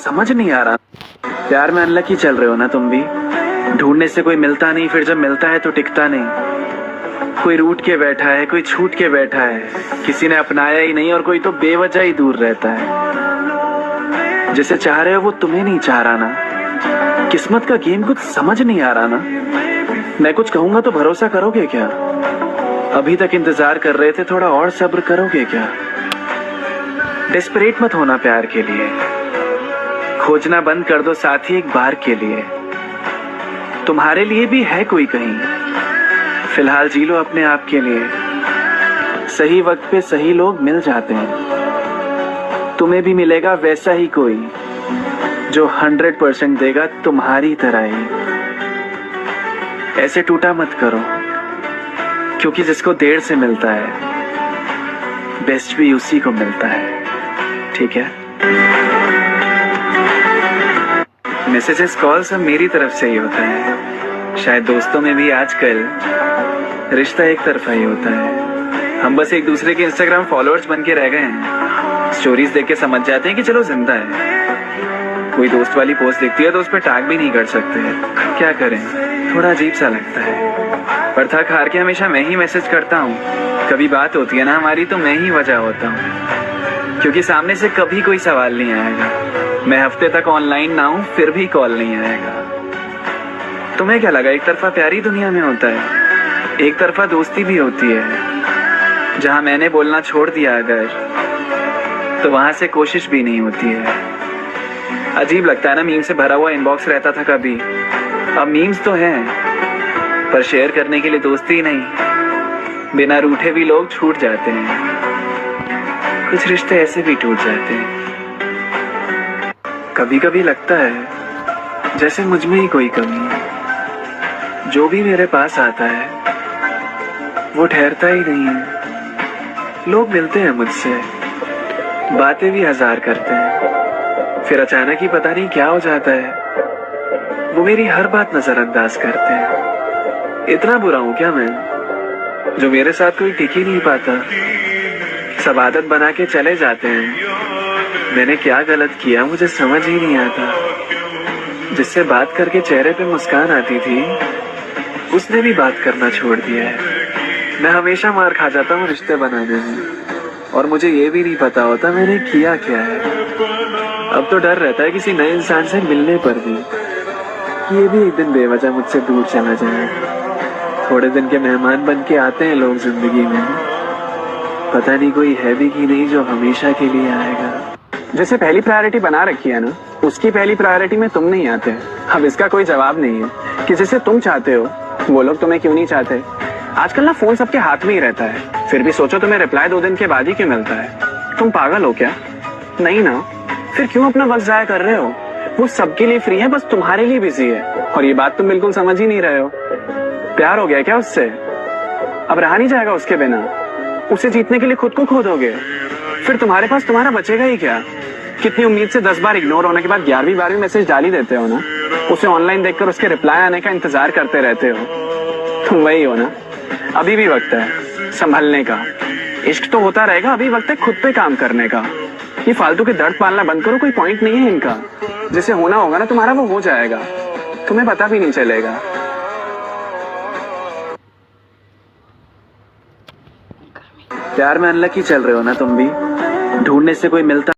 समझ नहीं आ रहा। प्यार में अनलकी चल रहे हो ना तुम भी। ढूंढने से कोई मिलता नहीं, फिर जब मिलता है तो टिकता नहीं। कोई रूठ के बैठा है, कोई छूट के बैठा है, किसी ने अपनाया ही नहीं और कोई तो बेवजह ही दूर रहता है। जिसे चाह रहे हो वो तुम्हें नहीं चाह रहा ना। किस्मत का गेम कुछ समझ नहीं आ रहा ना। मैं कुछ कहूंगा तो भरोसा करोगे क्या? अभी तक इंतजार कर रहे थे, थोड़ा और सब्र करोगे क्या? डेस्परेट मत होना प्यार के लिए। खोजना बंद कर दो साथी एक बार के लिए। तुम्हारे लिए भी है कोई कहीं। फिलहाल जी लो अपने आप के लिए। सही वक्त पे सही लोग मिल जाते हैं। तुम्हें भी मिलेगा वैसा ही कोई जो 100% देगा तुम्हारी तरह ही। ऐसे टूटा मत करो, क्योंकि जिसको देर से मिलता है बेस्ट भी उसी को मिलता है। ठीक है? मैसेजेस कॉल सब मेरी तरफ से ही होता है। शायद दोस्तों में भी आजकल रिश्ता एक तरफा ही होता है। हम बस एक दूसरे के इंस्टाग्राम फॉलोअर्स बन के रह गए हैं। स्टोरीज देख के समझ जाते हैं कि चलो जिंदा है। कोई दोस्त वाली पोस्ट दिखती है तो उस पर टैग भी नहीं कर सकते। क्या करें, थोड़ा अजीब सा लगता है। पर थक हार के हमेशा मैं ही मैसेज करता हूँ। कभी बात होती है ना हमारी तो मैं ही वजह होता हूँ, क्योंकि सामने से कभी कोई सवाल नहीं आएगा। मैं हफ्ते तक ऑनलाइन ना हूं फिर भी कॉल नहीं आएगा। तुम्हें क्या लगा एक तरफा प्यार ही दुनिया में होता है? एक तरफा दोस्ती भी होती है। जहां मैंने बोलना छोड़ दिया अगर, तो वहां से कोशिश भी नहीं होती है। अजीब लगता है ना, मीम से भरा हुआ इनबॉक्स रहता था कभी। अब मीम्स तो हैं, पर शेयर करने के लिए दोस्ती ही नहीं। बिना रूठे भी लोग छूट जाते हैं। कुछ रिश्ते ऐसे भी टूट जाते हैं। कभी कभी लगता है जैसे मुझ में ही कोई कमी है। जो भी मेरे पास आता है वो ठहरता ही नहीं है। लोग मिलते हैं मुझसे, बातें भी 1000 करते हैं, फिर अचानक ही पता नहीं क्या हो जाता है। वो मेरी हर बात नजरअंदाज करते हैं। इतना बुरा हूं क्या मैं, जो मेरे साथ कोई टिक ही नहीं पाता? सब आदत बना के चले जाते हैं। मैंने क्या गलत किया मुझे समझ ही नहीं आता। जिससे बात करके चेहरे पे मुस्कान आती थी, उसने भी बात करना छोड़ दिया है। मैं हमेशा मार खा जाता हूँ रिश्ते बनाने में, और मुझे ये भी नहीं पता होता मैंने किया क्या है। अब तो डर रहता है किसी नए इंसान से मिलने पर भी, कि ये भी एक दिन बेवजह मुझसे दूर चला जाए। थोड़े दिन के मेहमान बन के आते हैं लोग जिंदगी में, पता नहीं कोई है भी कि नहीं जो हमेशा के लिए आएगा। जैसे पहली प्रायोरिटी बना रखी है ना, उसकी पहली प्रायोरिटी में तुम नहीं आते। अब इसका कोई जवाब नहीं है कि जिसे तुम चाहते हो वो लोग तुम्हें क्यों नहीं चाहते। आजकल ना फोन सबके हाथ में ही रहता है, फिर भी सोचो तुम्हें रिप्लाई 2 दिन के बाद ही क्यों मिलता है। तुम पागल हो क्या? नहीं ना, फिर क्यों अपना वक्त जाया कर रहे हो? वो सबके लिए फ्री है, बस तुम्हारे लिए बिजी है, और ये बात तुम बिल्कुल समझ ही नहीं रहे हो। प्यार हो गया क्या उससे? अब रहा नहीं जाएगा उसके बिना। उसे जीतने के लिए खुद को खो दोगे, फिर तुम्हारे पास तुम्हारा बचेगा ही क्या? कितनी उम्मीद से 10 बार इग्नोर होने के बाद 11वीं 12वीं मैसेज डाल ही देते हो ना। उसे ऑनलाइन देखकर उसके रिप्लाई आने का इंतजार करते रहते हो। तुम वही हो ना। अभी भी वक्त है संभलने का। इश्क तो होता रहेगा, अभी वक्त है खुद पे काम करने का। ये फालतू के दर्द पालना बंद करो, कोई पॉइंट नहीं है इनका। जिसे होना होगा ना तुम्हारा वो हो जाएगा, तुम्हें पता भी नहीं चलेगा। प्यार में अनलकी चल रहे हो ना तुम भी। ढूंढने से कोई मिलता